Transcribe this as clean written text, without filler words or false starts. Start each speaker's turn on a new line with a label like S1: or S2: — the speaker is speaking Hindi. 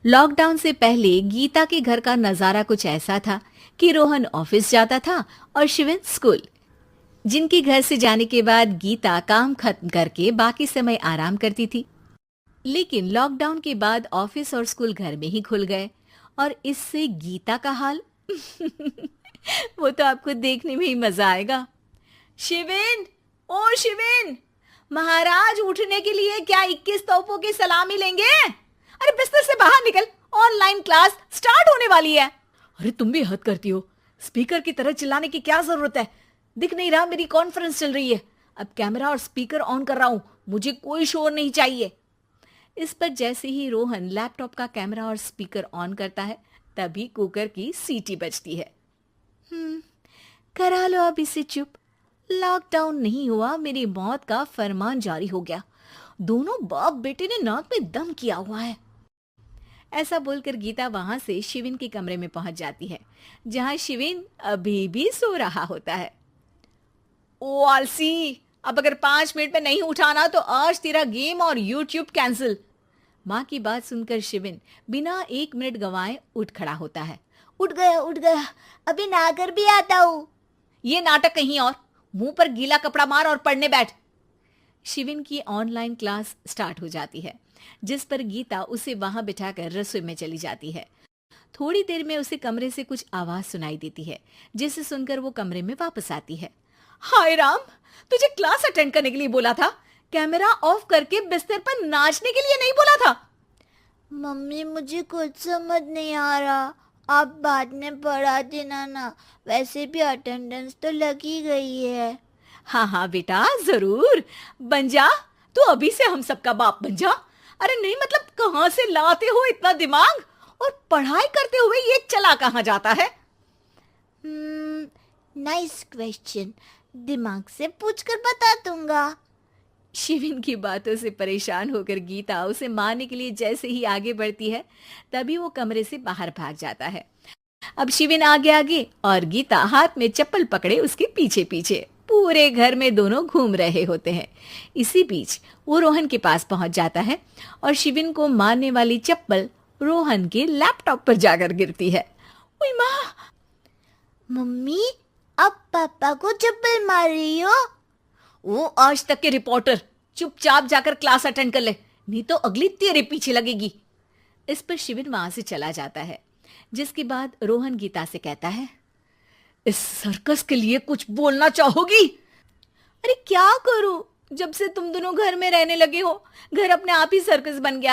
S1: लॉकडाउन से पहले गीता के घर का नजारा कुछ ऐसा था कि रोहन ऑफिस जाता था और शिवन स्कूल। जिनके घर से जाने के बाद गीता काम खत्म करके बाकी समय आराम करती थी। लेकिन लॉकडाउन के बाद ऑफिस और स्कूल घर में ही खुल गए और इससे गीता का हाल वो तो आपको देखने में ही मजा आएगा। शिविन, ओ शिविन, महाराज उठने के लिए क्या 21 तोपों की सलामी लेंगे? अरे बिस्तर से बाहर निकल, ऑनलाइन क्लास स्टार्ट होने वाली है। अरे तुम भी हद करती हो, स्पीकर की तरह चिल्लाने की क्या जरूरत है? दिख नहीं रहा मेरी कॉन्फ्रेंस चल रही है। अब कैमरा और स्पीकर ऑन कर रहा हूं, मुझे कोई शोर नहीं चाहिए। इस पर जैसे ही रोहन लैपटॉप का कैमरा और स्पीकर ऑन करता है तभी कुकर की सीटी बजती है। करा लो अब इसे चुप। लॉकडाउन नहीं हुआ, मेरी मौत का फरमान जारी हो गया। दोनों बाप बेटे ने नाक में दम किया हुआ है। ऐसा बोलकर गीता वहां से शिविन के कमरे में पहुंच जाती है, जहां शिविन अभी भी सो रहा होता है। ओ आलसी, अब अगर 5 मिनट में नहीं उठाना तो आज तेरा गेम और यूट्यूब कैंसिल। माँ की बात सुनकर शिविन बिना 1 मिनट गंवाए उठ खड़ा होता है। उठ गया, अभी नागर भी आता हूँ। ये नाटक कहीं और, मुंह पर गीला कपड़ा मार और पढ़ने बैठ। शिविन की ऑनलाइन क्लास स्टार्ट हो जाती है, जिस पर गीता उसे वहां बिठाकर रसोई में चली जाती है। थोड़ी देर में उसे कमरे से कुछ आवाज सुनाई देती है, जिसे सुनकर वो कमरे में वापस आती है। हाय राम, तुझे क्लास अटेंड करने के लिए बोला था, कैमरा ऑफ करके बिस्तर पर नाचने के लिए नहीं बोला था।
S2: मम्मी मुझे कुछ समझ नहीं आ रहा, आप बाद में पढ़ा देना ना, वैसे भी अटेंडेंस तो लगी गई है।
S1: हाँ हाँ बेटा, जरूर बन जा। तू अभी से हम सबका बाप बन जा। अरे नहीं मतलब कहाँ से लाते हो इतना दिमाग, और पढ़ाई करते हुए ये चला कहाँ जाता है?
S2: नाइस क्वेश्चन, दिमाग से पूछकर बता दूंगा।
S1: शिविन की बातों से परेशान होकर गीता उसे मारने के लिए जैसे ही आगे बढ़ती है तभी वो कमरे से बाहर भाग जाता है। अब शिविन आगे आगे और गीता हाथ में चप्पल पकड़े उसके पीछे पीछे पूरे घर में दोनों घूम रहे होते हैं। इसी बीच वो रोहन के पास पहुंच जाता है और शिविन को मारने वाली चप्पल रोहन के लैपटॉप पर जाकर गिरती है। ओए माँ!
S2: मम्मी, अब पापा को चप्पल मार रही हो?
S1: वो आज तक के रिपोर्टर, चुपचाप जाकर क्लास अटेंड कर ले, नहीं तो अगली तेरे पीछे लगेगी। इस पर शिविन वहां से चला जाता है, जिसके बाद रोहन गीता से कहता है, इस सर्कस के लिए कुछ बोलना चाहोगी? अरे क्या करूं, जब से तुम दोनों घर में रहने लगे हो घर अपने आप ही सर्कस बन गया।